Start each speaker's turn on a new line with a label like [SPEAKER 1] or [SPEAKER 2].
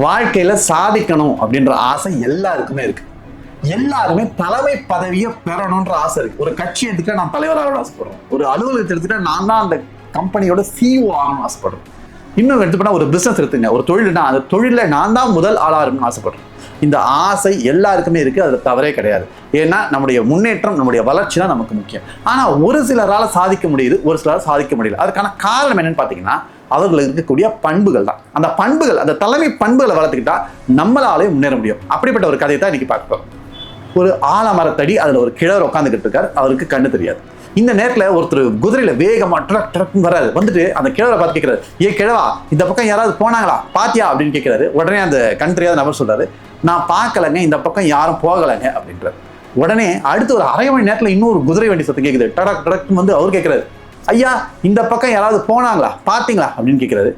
[SPEAKER 1] வாழ்க்கையில சாதிக்கணும் அப்படின்ற ஆசை எல்லாருக்குமே இருக்கு. எல்லாருமே தலைமை பதவியை பெறணும்ன்ற ஆசை இருக்கு. ஒரு கட்சி எடுத்துக்கிட்டா நான் தலைவராக ஆசைப்படுறோம். ஒரு அலுவலகத்தை எடுத்துக்கிட்டா நான் தான் அந்த கம்பெனியோட சிஇஓ ஆகணும்னு ஆசைப்படுறேன். இன்னும் எடுத்துக்கிட்டா ஒரு பிசினஸ் எடுத்துங்க, ஒரு தொழில்னா அந்த தொழில நான் தான் முதல் ஆளாகணும்னு ஆசைப்படுறேன். இந்த ஆசை எல்லாருக்குமே இருக்கு, அதுல தவறே கிடையாது. ஏன்னா நம்முடைய முன்னேற்றம், நம்முடைய வளர்ச்சி தான் நமக்கு முக்கியம். ஆனா ஒரு சிலரால சாதிக்க முடியுது, ஒரு சிலரால் சாதிக்க முடியல. அதுக்கான காரணம் என்னன்னு பாத்தீங்கன்னா அவர்களுக்கு இருக்கக்கூடிய பண்புகள் தான். அந்த பண்புகள், அந்த தலைமை பண்புகளை வளர்த்துக்கிட்டா நம்மளாலே முன்னேற முடியும். அப்படிப்பட்ட ஒரு கதையை தான் இன்னைக்கு பார்க்கிறோம். ஒரு ஆலமரத்தடி, அதுல ஒரு கிழவர் உட்காந்துக்கிட்டு இருக்காரு. அவருக்கு கண்ணு தெரியாது. இந்த நேரத்துல ஒருத்தர் குதிரையில வேகமா ட்ரக் ட்ரக் வராது. வந்துட்டு அந்த கிழவரை பார்த்து கேட்கிறாரு, ஏ கிழவா, இந்த பக்கம் யாராவது போனாங்களா பாத்தியா அப்படின்னு கேட்கிறாரு. உடனே அந்த கண் தெரியாத நபர் சொல்றாரு, நான் பார்க்கலங்க, இந்த பக்கம் யாரும் போகலைங்க அப்படின்றாரு. உடனே அடுத்து ஒரு அரை மணி நேரத்துல இன்னொரு குதிரை வண்டி சத்தம் கேட்குது. டடக் டடக் வந்து அவர் கேட்கிறாரு, ஐயா இந்த பக்கம் யாராவது போனாங்களா பாத்தீங்களா அப்படின்னு கேட்கிறாரு.